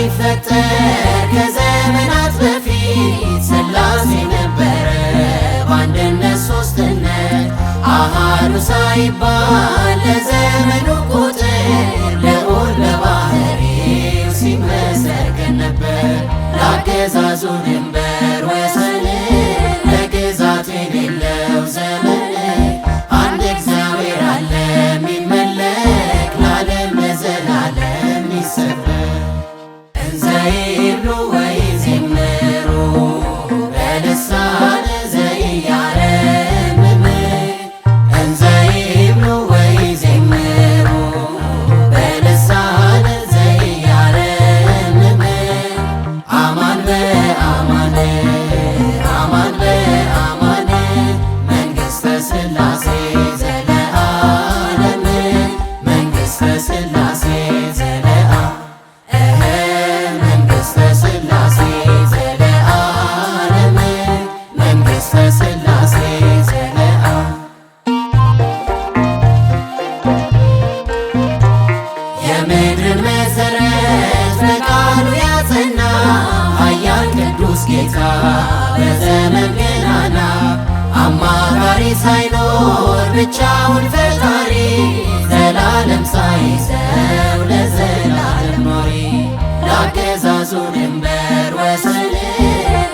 ሳይፈጠር ከዘመናት በፊት ሥላሴ ነበረ በአንድነት ሦስትነት አሃዱ ሳይባል ለዘመኑ ቁጥር ልዑል በባሕርዩ ሲመሰገን ነበር። ለአገዛዙ ድንበር ወሰን ለግዛቱ የሌለው ዘመን አንድ እግዚአብሔር አለ የሚመለክ ለዓለም ለዘላለም ይሰበክ። እንዘ ይብሉ ወይዜምሩ በልሳነ ዘኢያረምም እንዘ ይብሉ ወይዜምሩ በልሳነ ዘኢያረምም አማን በአማን አማን በአማን መንግሥተ ሥላሴ ዘለዓለም መንግሥተ ሥላሴ መንግሥተ ሥላሴ ዘለዓለም መንግሥተ ሥላሴ ዘለዓለም የምድርን መሠረት በቃሉ ያጸና ኃያል ቅዱስ ጌታ በዘመን ገናና አማካሪ ሳይኖር ብቻውን ፈጣሪ ዘላለም ሳይዘው ለዘላለም ኖሪ ለአገዛዙ ድንበር ወሰን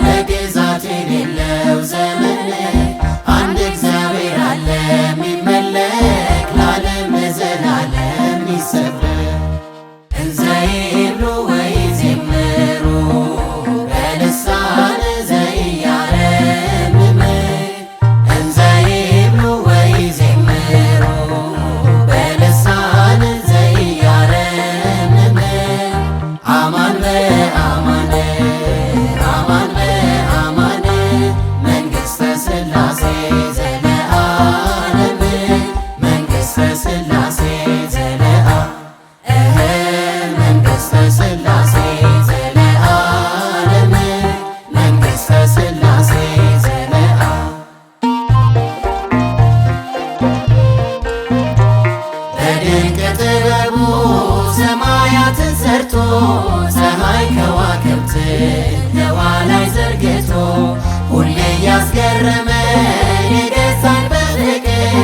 ለግዛቱ የሌለው ዘመን አንድ እግዚአብሔር አለ የሚመለክ ለዓለም ለዘላለም ይሰበክ። እንዘ ይብሉ ወይዜምሩ በልሳነ ዘኢያረምም እንዘ ይብሉ ወይዜምሩ በልሳነ ዘኢያረምም አማን በአማን አማን በአማን መንግሥተ ሥላሴ ዘለዓለም መንግሥተ ሥላሴ ዘለዓለም መንግሥተ ሥላሴ ዘለዓለም መንግሥተ ሥላሴ ዘለዓለም በድንቅ ጥበቡ ሰማያትን ሰርቶ ፀሐይ ከዋክብትን ህዋ ላይ ዘርግቶ ሁሌ ያስገረመ የገዛን በፍቅር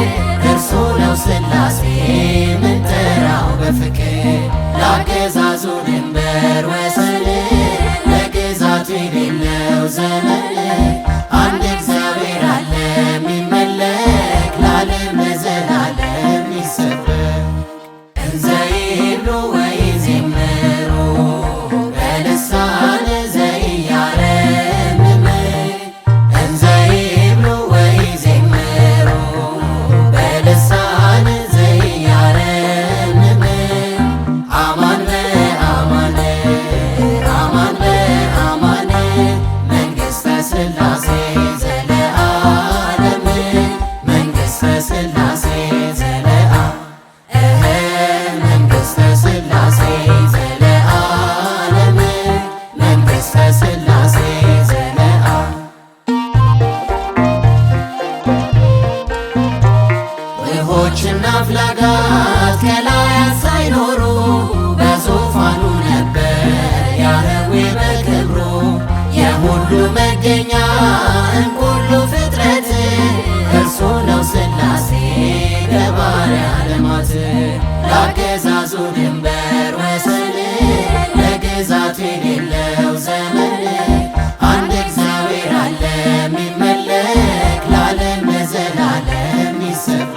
እርሱ ነው ሥላሴ ምንጠራው በፍቅር ለአገዛዙ ድንበር ወሰን ለግዛቱ የሌለው ዘመን አንድ እግዚአብሔር አለ የሚመለክ ለዓለም ለዘላለም ይሰበክ። እንዘ ይብሉ ወይዜምሩ በልሳነ ዘኢያረምም እንዘ ይብሉ ወይዜምሩ በልሳነ ዘኢያረምም አማን በአማን አማን በአማን መንግሥተ ሥላሴ ዘለዓለም መንግሥተ ሥላሴ ዘለዓለም መንግሥተ ሥላሴ ዘለዓለም መንግሥተ ሥላሴ ዘለዓለም ውኆችና አፍላጋት ከላያት ሳይኖሩ በዙፋኑ ነበር ያህዌ በክብሩ የሁሉ መገኛ እምኩሉ ፍጥረት እርሱ ነው ሥላሴ ገባሬ ዓለማት ለአገዛዙ ድንበር ወሰን ለግዛቱ የሌለው ዘመን አንድ እግዚአብሔር አለ የሚመለክ ለዓለም ለዘላለም ይሰበክ።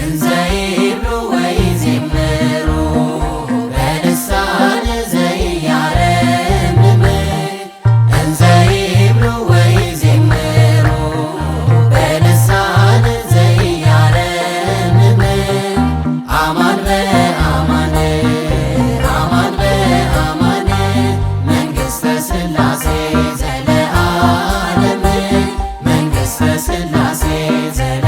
እንዘ ይብሉ ወይዜምሩ በልሳነ ዘኢያረምም እንዘ ይብሉ ወይዜምሩ በልሳነ ዘኢያረምም አማን በአማን አማን በአማን መንግሥተ ሥላሴ ዘለዓለም መንግሥተ ሥላሴ ዘለዓለም